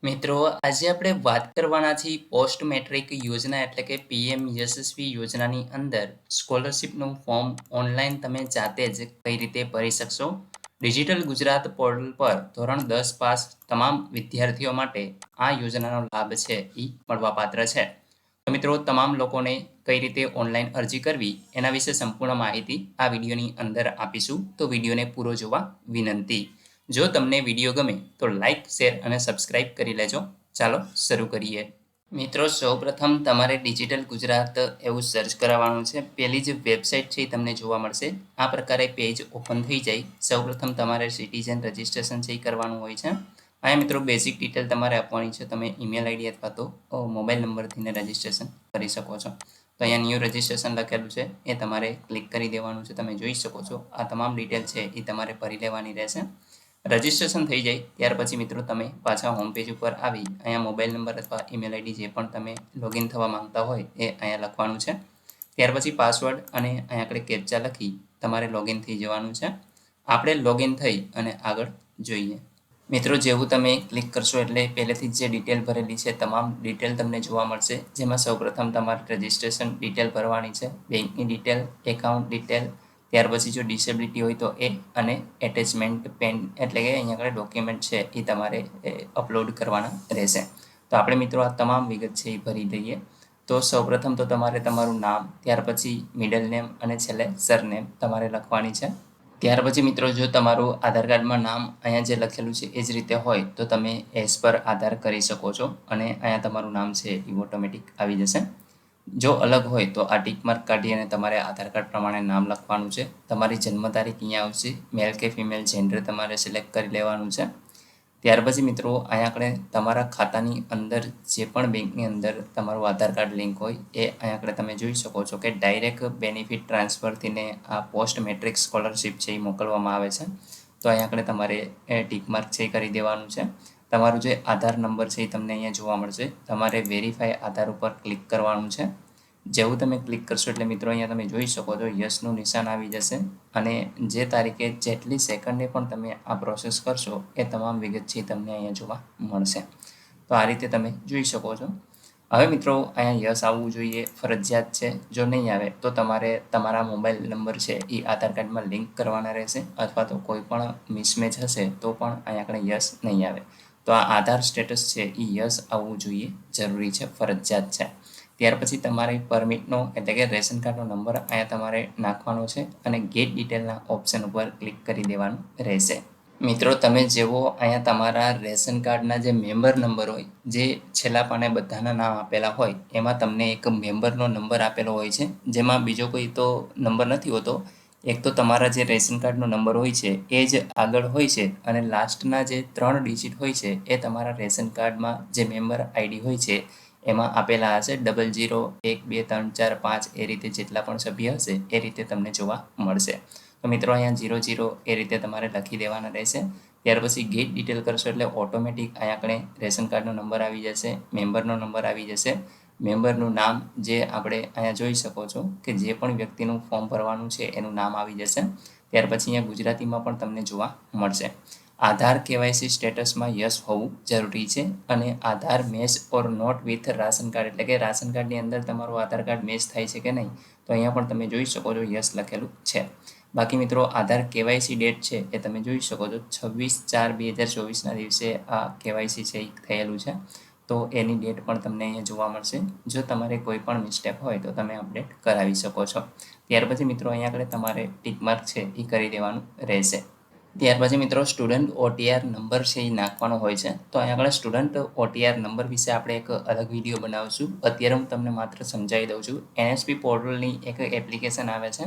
મિત્રો, આજે આપણે વાત કરવાના છીએ પોસ્ટ મેટ્રિક યોજના એટલે કે પીએમ યશસ્વી યોજનાની અંદર સ્કોલરશિપનું ફોર્મ ઓનલાઈન તમે જાતે જ કઈ રીતે ભરી શકશો. ડિજિટલ ગુજરાત પોર્ટલ પર ધોરણ 10 પાસ તમામ વિદ્યાર્થીઓ માટે આ યોજનાનો લાભ છે એ મળવાપાત્ર છે. તો મિત્રો, તમામ લોકોને કઈ રીતે ઓનલાઈન અરજી કરવી એના વિશે સંપૂર્ણ માહિતી આ વિડીયોની અંદર આપીશું. તો વિડીયોને પૂરો જોવા વિનંતી. જો તમને વિડીયો ગમે તો લાઈક, શેર અને સબસ્ક્રાઇબ કરી લેજો. ચાલો શરૂ કરીએ. મિત્રો, સૌપ્રથમ તમારે ડિજિટલ ગુજરાત એવું સર્ચ કરાવવાનું છે. પહેલી જ વેબસાઇટ છે એ તમને જોવા મળશે. આ પ્રકારે પેજ ઓપન થઈ જાય. સૌપ્રથમ તમારે સિટીઝન રજિસ્ટ્રેશન છે એ કરવાનું હોય છે. અહીંયા મિત્રો બેઝિક ડિટેલ તમારે આપવાની છે. તમે ઈમેલ આઈડી અથવા તો મોબાઈલ નંબરથીને રજિસ્ટ્રેશન કરી શકો છો. તો અહીંયા ન્યૂ રજિસ્ટ્રેશન લખેલું છે એ તમારે ક્લિક કરી દેવાનું છે. તમે જોઈ શકો છો આ તમામ ડિટેલ છે એ તમારે ભરી લેવાની રહેશે. રજિસ્ટ્રેશન થઈ જાય ત્યાર પછી મિત્રો તમે પાછા હોમ પેજ ઉપર આવી અહીંયા મોબાઈલ નંબર અથવા ઈમેલ આઈડી જે પણ તમે લોગિન થવા માંગતા હોય એ અહીંયા લખવાનું છે. ત્યાર પછી પાસવર્ડ અને અહીંયા આપણે કેપ્ચા લખી તમારે લોગિન થઈ જવાનું છે. આપણે લોગિન થઈ અને આગળ જોઈએ. મિત્રો, જેવું તમે ક્લિક કરશો એટલે પહેલેથી જે ડિટેલ ભરેલી છે તમામ ડિટેલ તમને જોવા મળશે. જેમાં સૌપ્રથમ તમારે રજિસ્ટ્રેશન ડિટેલ ભરવાની છે, બેંકની ડિટેલ, એકાઉન્ટ ડિટેલ, ત્યાર પછી જો ડિસેબિલિટી હોય તો એ અને એટેચમેન્ટ પેન એટલે કે અહીંયા આગળ ડોક્યુમેન્ટ છે એ તમારે અપલોડ કરવાના રહેશે. તો આપણે મિત્રો આ તમામ વિગત છે એ ભરી દઈએ. તો સૌપ્રથમ તો તમારે તમારું નામ, ત્યાર પછી મિડલ નેમ અને છેલ્લે સરનેમ તમારે લખવાની છે. ત્યાર પછી મિત્રો જો તમારું આધાર કાર્ડમાં નામ અહીંયા જે લખેલું છે એ જ રીતે હોય તો તમે એઝ પર આધાર કરી શકો છો અને અહીંયા તમારું નામ છે એ ઓટોમેટિક આવી જશે. જો અલગ હોય તો આ ટીક માર્ક કાઢી અને તમારે આધાર કાર્ડ પ્રમાણે નામ લખવાનું છે. તમારી જન્મ તારીખ અહીંયા આવશે. મેલ કે ફિમેલ જેન્ડર તમારે સિલેક્ટ કરી લેવાનું છે. ત્યાર પછી મિત્રો અહીંયા આપણે તમારા ખાતાની અંદર જે પણ બેંકની અંદર તમારું આધાર કાર્ડ લિંક હોય એ અહીંયા આપણે તમે જોઈ શકો છો કે ડાયરેક્ટ બેનિફિટ ટ્રાન્સફરથીને આ પોસ્ટ મેટ્રિક સ્કોલરશિપ છે એ મોકલવામાં આવે છે. તો અહીંયા આપણે તમારે ટીક માર્ક છે એ કરી દેવાનું છે. તમારું જે આધાર નંબર છે એ તમને અહીંયા જોવા મળશે. તમારે વેરીફાઈ આધાર ઉપર ક્લિક કરવાનું છે. જેવું તમે ક્લિક કરશો એટલે મિત્રો અહીંયા તમે જોઈ શકો છો યસનું નિશાન આવી જશે અને જે તારીખે જેટલી સેકન્ડે પણ તમે આ પ્રોસેસ કરશો એ તમામ વિગત છે તમને અહીંયા જોવા મળશે. તો આ રીતે તમે જોઈ શકો છો. હવે મિત્રો અહીંયા યસ આવવું જોઈએ, ફરજિયાત છે. જો નહીં આવે તો તમારે તમારા મોબાઈલ નંબર છે એ આધાર કાર્ડમાં લિંક કરવાના રહેશે અથવા તો કોઈ પણ મિસમેચ હશે તો પણ અહીંયા આગળ યસ નહીં આવે. તો આ આધાર સ્ટેટસ છે એ યસ આવવું જોઈએ, જરૂરી છે, ફરજિયાત છે. ત્યાર પછી તમારે પરમિટનો એટલે કે રેશન કાર્ડનો નંબર અહીંયા તમારે નાખવાનો છે અને ગેટ ડિટેલના ઓપ્શન ઉપર ક્લિક કરી દેવાનું રહેશે. મિત્રો, તમે જેવો અહીંયા તમારા રેશન કાર્ડના જે મેમ્બર નંબર હોય, જે છેલ્લા પાને બધાના નામ આપેલા હોય એમાં તમને એક મેમ્બરનો નંબર આપેલો હોય છે, જેમાં બીજો કોઈ તો નંબર નથી હોતો. એક તો તમારા જે રેશન કાર્ડનો નંબર હોય છે એ જ આગળ હોય છે અને લાસ્ટના જે 3 ડિજિટ હોય છે એ તમારા રેશન કાર્ડમાં જે મેમ્બર આઈડી હોય છે એમાં આપેલા હશે. 00 1 2 3 4 5 એ રીતે જેટલા પણ સભ્ય હશે એ રીતે તમને જોવા મળશે. તો મિત્રો અહીંયા 00 એ રીતે તમારે લખી દેવાના રહેશે. ત્યાર પછી ગેટ ડિટેલ કરશો એટલે ઓટોમેટિક અહીંયા આપણે રેશન કાર્ડનો નંબર આવી જશે, મેમ્બરનો નંબર આવી જશે, મેમ્બરનું નામ જે આપણે અહીંયા જોઈ શકો છો કે જે પણ વ્યક્તિનું ફોર્મ ભરવાનું છે એનું નામ આવી જશે. ત્યાર પછી અહીંયા ગુજરાતીમાં પણ તમને જોવા મળશે. આધાર કેવાયસી સ્ટેટસમાં યસ હોવું જરૂરી છે અને Aadhaar match or not with ration card એટલે કે રાશન કાર્ડની અંદર તમારું આધાર કાર્ડ મેચ થાય છે કે નહીં તો અહીંયા પણ તમે જોઈ શકો છો યસ લખેલું છે. બાકી મિત્રો આધાર કેવાયસી ડેટ છે એ તમે જોઈ શકો છો 26/4/2024ના દિવસે આ કેવાયસી છે એ થયેલું છે. તો એની ડેટ પણ તમને અહીંયા જોવા મળશે. જો તમારે કોઈ પણ મિસ્ટેક હોય તો તમે અપડેટ કરાવી શકો છો. ત્યાર પછી મિત્રો અહીંયા આગળ તમારે ટીક માર્ક છે એ કરી દેવાનું રહેશે. ત્યાર પછી મિત્રો સ્ટુડન્ટ OTR નંબર છે એ નાખવાનો હોય છે. તો અહીંયા આગળ સ્ટુડન્ટ OTR નંબર વિશે આપણે એક અલગ વિડીયો બનાવશું. અત્યારે હું તમને માત્ર સમજાવી દઉં છું. NSP પોર્ટલની એક એપ્લિકેશન આવે છે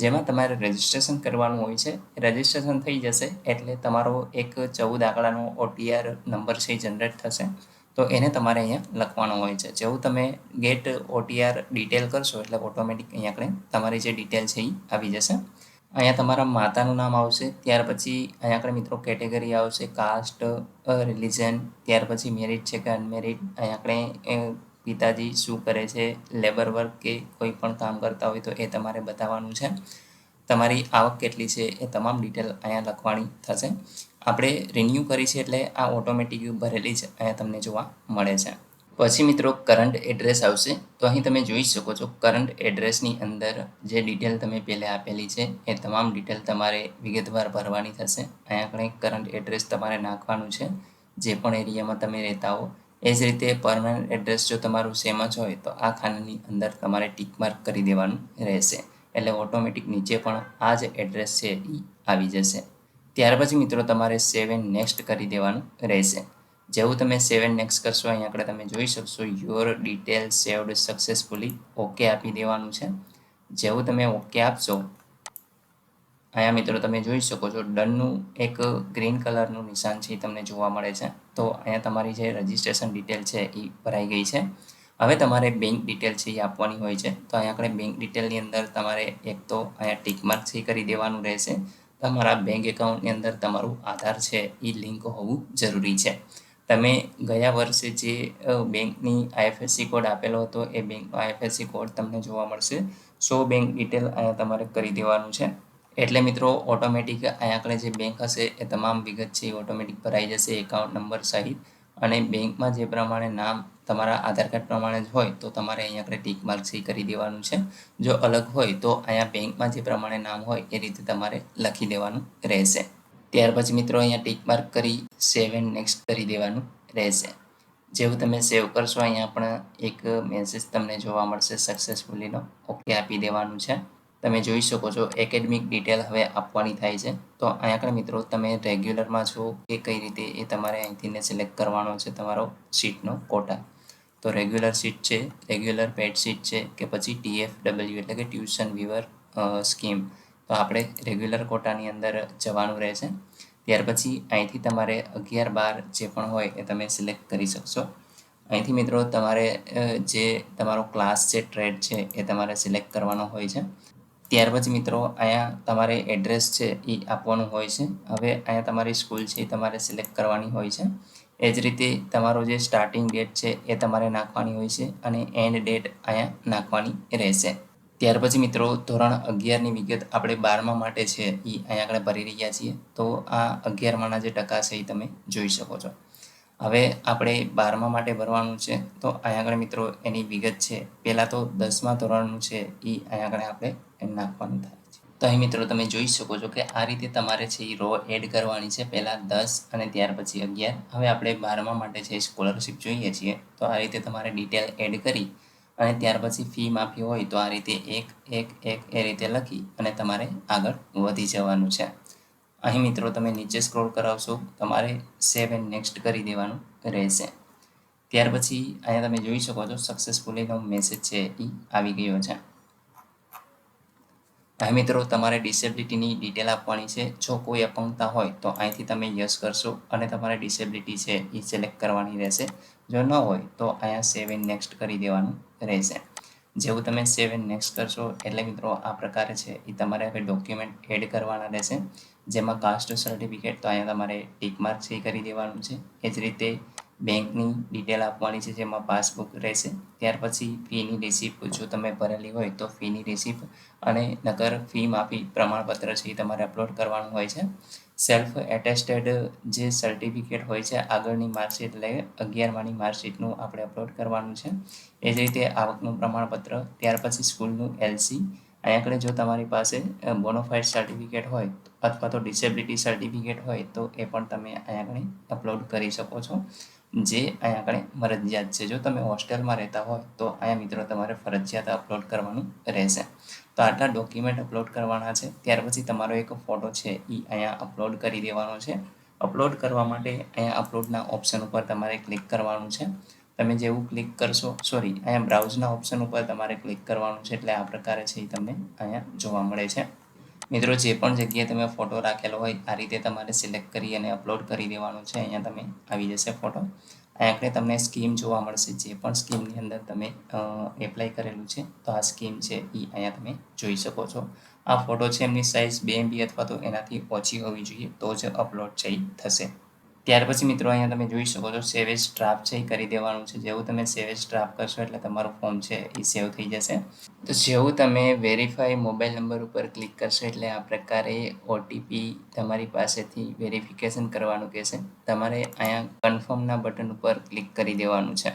જેમાં તમારે રજિસ્ટ્રેશન કરવાનું હોય છે. રજિસ્ટ્રેશન થઈ જશે એટલે તમારો એક 14 આંકડાનો OTR નંબર છે એ જનરેટ થશે. તો એને તમારે અહીંયા લખવાનો હોય છે. જેવું તમે ગેટ OTR ડિટેલ કરશો એટલે ઓટોમેટિક અહીંયા આપણે તમારી જે ડિટેલ છે એ આવી જશે. અહીંયા તમારા માતાનું નામ આવશે. ત્યાર પછી અહીંયા આગળ મિત્રો કેટેગરી આવશે, કાસ્ટ, રિલિજન, ત્યાર પછી મેરિડ છે કે અનમેરિડ, અહીંયા આપણે પિતાજી શું કરે છે, લેબર વર્ક કે કોઈ પણ કામ કરતા હોય તો એ તમારે બતાવવાનું છે. તમારી આવક કેટલી છે એ તમામ ડિટેલ અહીંયા લખવાની થશે. આપણે રિન્યૂ કરી છે એટલે આ ઓટોમેટિક ભરેલી જ અહીંયા તમને જોવા મળે છે. પછી મિત્રો કરંટ એડ્રેસ આવશે. તો અહીં તમે જોઈ શકો છો કરંટ એડ્રેસની અંદર જે ડિટેલ તમે પહેલાં આપેલી છે એ તમામ ડિટેલ તમારે વિગતવાર ભરવાની થશે. અહીંયા આપણે કરંટ એડ્રેસ તમારે નાખવાનું છે જે પણ એરિયામાં તમે રહેતા હો. એ જ રીતે પરમનન્ટ એડ્રેસ જો તમારું સેમ જ હોય તો આ ખાનાની અંદર તમારે ટિક માર્ક કરી દેવાનું રહેશે. એટલે ઓટોમેટિક નીચે પણ આ જ એડ્રેસ છે એ આવી જશે. ત્યાર પછી મિત્રો તમારે સેવ એન્ડ નેક્સ્ટ કરી દેવાનું રહેશે. જેવું તમે સેવ એન્ડ નેક્સ્ટ કરશો અહીં આગળ તમે જોઈ શકશો your detail saved successfully okay આપી દેવાનું છે. જેવું તમે ઓકે આપશો અહીંયા મિત્રો તમે જોઈ શકો છો ડનનું એક ગ્રીન કલરનું નિશાન છે એ તમને જોવા મળે છે. તો અહીંયા તમારી જે રજિસ્ટ્રેશન ડિટેલ છે એ ભરાઈ ગઈ છે. હવે તમારે બેંક ડિટેલ છે એ આપવાની હોય છે. તો અહીંયા આપણે બેંક ડિટેલની અંદર તમારે એક તો અહીંયા ટિક માર્ક છે કરી દેવાનું રહેશે. તમારા બેંક એકાઉન્ટની અંદર તમારું આધાર છે એ લિંક હોવું જરૂરી છે. તમે ગયા વર્ષે જે બેંકની આઈએફએસસી કોડ આપેલો હતો એ બેંકનો આઈએફએસસી કોડ તમને જોવા મળશે. સો બેંક ડિટેલ અહીંયા તમારે કરી દેવાનું છે. એટલે મિત્રો ઓટોમેટિક અહીંયા આગળ જે બેંક હશે એ તમામ વિગત છે એ ઓટોમેટિક ભરાઈ જશે એકાઉન્ટ નંબર સહિત. અને બેંકમાં જે પ્રમાણે નામ તમારા આધાર કાર્ડ પ્રમાણે જ હોય તો તમારે અહીંયા આગળ ટિક માર્ક છે કરી દેવાનું છે. જો અલગ હોય તો અહીંયા બેંકમાં જે પ્રમાણે નામ હોય એ રીતે તમારે લખી દેવાનું રહેશે. ત્યાર પછી મિત્રો અહીંયા ટિક માર્ક કરી સેવ એન્ડ નેક્સ્ટ કરી દેવાનું રહેશે. જેવું તમે સેવ કરશો અહીંયા પણ એક મેસેજ તમને જોવા મળશે સક્સેસફુલીનો. ઓકે આપી દેવાનું છે. તમે જોઈ શકો છો એકેડમિક ડિટેલ હવે આપવાની થાય છે. તો અહીંયા આગળ મિત્રો તમે રેગ્યુલરમાં છો કે કઈ રીતે એ તમારે અહીંથી સિલેક્ટ કરવાનો છે તમારો સીટનો કોટા. તો રેગ્યુલર સીટ છે, રેગ્યુલર પેડ સીટ છે કે પછી TFW એટલે કે ટ્યુશન વિવર સ્કીમ. તો આપણે રેગ્યુલર કોટાની અંદર જવાનું રહેશે. ત્યાર પછી અહીંથી તમારે 11-12 જે પણ હોય એ તમે સિલેક્ટ કરી શકશો. અહીંથી મિત્રો તમારે જે તમારો ક્લાસ છે ટ્રેડ છે એ તમારે સિલેક્ટ કરવાનો હોય છે. ત્યાર પછી મિત્રો અહીંયા તમારે એડ્રેસ છે એ આપવાનું હોય છે. હવે અહીંયા તમારી સ્કૂલ છે એ તમારે સિલેક્ટ કરવાની હોય છે. એ જ રીતે તમારો જે સ્ટાર્ટિંગ ડેટ છે એ તમારે નાખવાની હોય છે અને એન્ડ ડેટ અહીંયા નાખવાની રહેશે. ત્યાર પછી મિત્રો ધોરણ 11ની વિગત આપણે 12મા માટે છે એ અહીંયા આગળ ભરી રહ્યા છીએ. તો આ 11માના જે ટકા છે એ તમે જોઈ શકો છો. હવે આપણે 12મા માટે ભરવાનું છે. તો અહીંયા આગળ મિત્રો એની વિગત છે. પહેલાં તો 10મા ધોરણનું છે એ અહીંયા આગળ આપણે નાખવાનું થાય છે. તો અહીં મિત્રો તમે જોઈ શકો છો કે આ રીતે તમારે છે એ રો એડ કરવાની છે. પહેલાં 10 અને ત્યાર પછી 11. હવે આપણે 12મા માટે છે સ્કોલરશિપ જોઈએ છીએ. તો આ રીતે તમારે ડિટેલ એડ કરી અને ત્યાર પછી ફી માફી હોય તો આ રીતે 1 1 1 એ રીતે લખી અને તમારે આગળ વધી જવાનું છે. અહીં મિત્રો તમે નીચે સ્ક્રોલ કરાવશો તમારે સેવ એન્ડ નેક્સ્ટ કરી દેવાનું રહેશે. ત્યાર પછી અહીંયા તમે જોઈ શકો છો સક્સેસફુલીનો મેસેજ છે એ આવી ગયો છે. અહીં મિત્રો તમારે ડિસેબિલિટીની ડિટેલ આપવાની છે. જો કોઈ અપંગતા હોય તો અહીંથી તમે યસ કરશો અને તમારે ડિસેબિલિટી છે એ સિલેક્ટ કરવાની રહેશે. જો ન હોય તો અહીંયા સેવ એન્ડ નેક્સ્ટ કરી દેવાનું રહેશે. જેવું તમે સેવ એન્ડ નેક્સ્ટ કરશો એટલે મિત્રો આ પ્રકારે છે એ તમારે હવે ડોક્યુમેન્ટ એડ કરવાના રહેશે. જેમાં કાસ્ટ સર્ટિફિકેટ તો અહીંયા તમારે ટિક માર્ક છે કરી દેવાનું છે. એ જ રીતે બેંકની ડિટેલ આપવાની છે જેમાં પાસબુક રહેશે. ત્યાર પછી ફીની રિસિપ્ટ જો તમે ભરેલી હોય તો ફીની રિસિપ્ટ અને નકર ફી માફી પ્રમાણપત્ર છે એ તમારે અપલોડ કરવાનું હોય છે. સેલ્ફ એટેસ્ટેડ જે સર્ટિફિકેટ હોય છે આગળની માર્કશીટ એટલે 11માની માર્કશીટનું આપણે અપલોડ કરવાનું છે. એ જ રીતે આવકનું પ્રમાણપત્ર, ત્યાર પછી સ્કૂલનું LC. અહીંયા આગળ જો તમારી પાસે બોનોફાઇડ સર્ટિફિકેટ હોય અથવા તો ડિસેબિલિટી સર્ટિફિકેટ હોય તો એ પણ તમે અહીંયા આગળ અપલોડ કરી શકો છો. જે અહીંયા આગળ મરજિયાત છે. જો તમે હોસ્ટેલમાં રહેતા હોય તો અહીંયા મિત્રો તમારે ફરજિયાત અપલોડ કરવાનું રહેશે. તો આટલા ડોક્યુમેન્ટ અપલોડ કરવાના છે. ત્યાર પછી તમારો એક ફોટો છે એ અહીંયા અપલોડ કરી દેવાનો છે. અપલોડ કરવા માટે અહીંયા અપલોડના ઓપ્શન ઉપર તમારે ક્લિક કરવાનું છે. તમે જેવું ક્લિક કરશો અહીંયા બ્રાઉઝના ઓપ્શન ઉપર તમારે ક્લિક કરવાનું છે. એટલે આ પ્રકારે છે એ તમને અહીંયા જોવા મળે છે. મિત્રો જે પણ જગ્યાએ તમે ફોટો રાખેલો હોય આ રીતે તમારે સિલેક્ટ કરી અને અપલોડ કરી દેવાનો છે. અહીંયા તમે આવી જશે ફોટો. અહીંયા આગળ તમને સ્કીમ જોવા મળશે. જે પણ સ્કીમની અંદર તમે એપ્લાય કરેલું છે તો આ સ્કીમ છે એ અહીંયા તમે જોઈ શકો છો. આ ફોટો છે એમની સાઇઝ 2 MB અથવા તો એનાથી ઓછી હોવી જોઈએ તો જ અપલોડ છે થશે. ત્યાર પછી મિત્રો અહીંયા તમે જોઈ શકો છો સેવ એઝ ડ્રાફ્ટ છે એ કરી દેવાનું છે. જેવું તમે સેવ એઝ ડ્રાફ્ટ કરશો એટલે તમારું ફોર્મ છે એ સેવ થઈ જશે. તો જેવું તમે વેરીફાઈ મોબાઈલ નંબર ઉપર ક્લિક કરશો એટલે આ પ્રકારે ઓટીપી તમારી પાસેથી વેરિફિકેશન કરવાનું કહેશે. તમારે અહીંયા કન્ફર્મના બટન ઉપર ક્લિક કરી દેવાનું છે.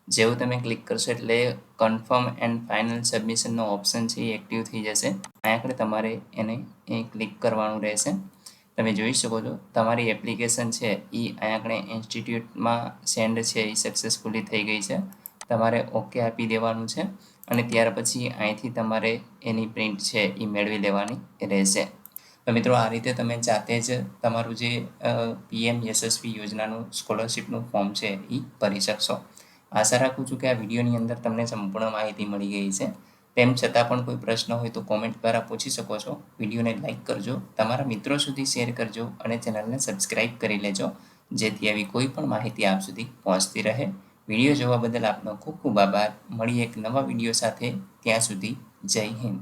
જેવું તમે ક્લિક કરશો એટલે કન્ફર્મ એન્ડ ફાઇનલ સબમિશનનો ઓપ્શન છે એ એક્ટિવ થઈ જશે. અહીંયા આગળ તમારે એને ક્લિક કરવાનું રહેશે. તમે જોઈ શકો છો તમારી એપ્લિકેશન છે એ અહીંયા આગળ ઇન્સ્ટિટ્યૂટમાં સેન્ડ છે એ સક્સેસફુલી થઈ ગઈ છે. તમારે ઓકે આપી દેવાનું છે અને ત્યાર પછી અહીંથી તમારે એની પ્રિન્ટ છે એ મેળવી લેવાની રહેશે. તો મિત્રો આ રીતે તમે જાતે જ તમારું જે પીએમ યશસ્વી યોજનાનું સ્કોલરશિપનું ફોર્મ છે એ ભરી શકશો. આશા રાખું છું કે આ વિડીયોની અંદર તમને સંપૂર્ણ માહિતી મળી ગઈ છે. તેમ છતાં પણ કોઈ પ્રશ્ન હોય તો કોમેન્ટ દ્વારા પૂછી શકો છો. વિડીયોને લાઇક કરજો, તમારા મિત્રો સુધી શેર કરજો અને ચેનલને સબસ્ક્રાઈબ કરી લેજો, જેથી આવી કોઈ પણ માહિતી આપ સુધી પહોંચતી રહે. વિડીયો જોવા બદલ આપનો ખૂબ ખૂબ આભાર. મળીએ એક નવા વિડીયો સાથે. ત્યાં સુધી જય હિન્દ.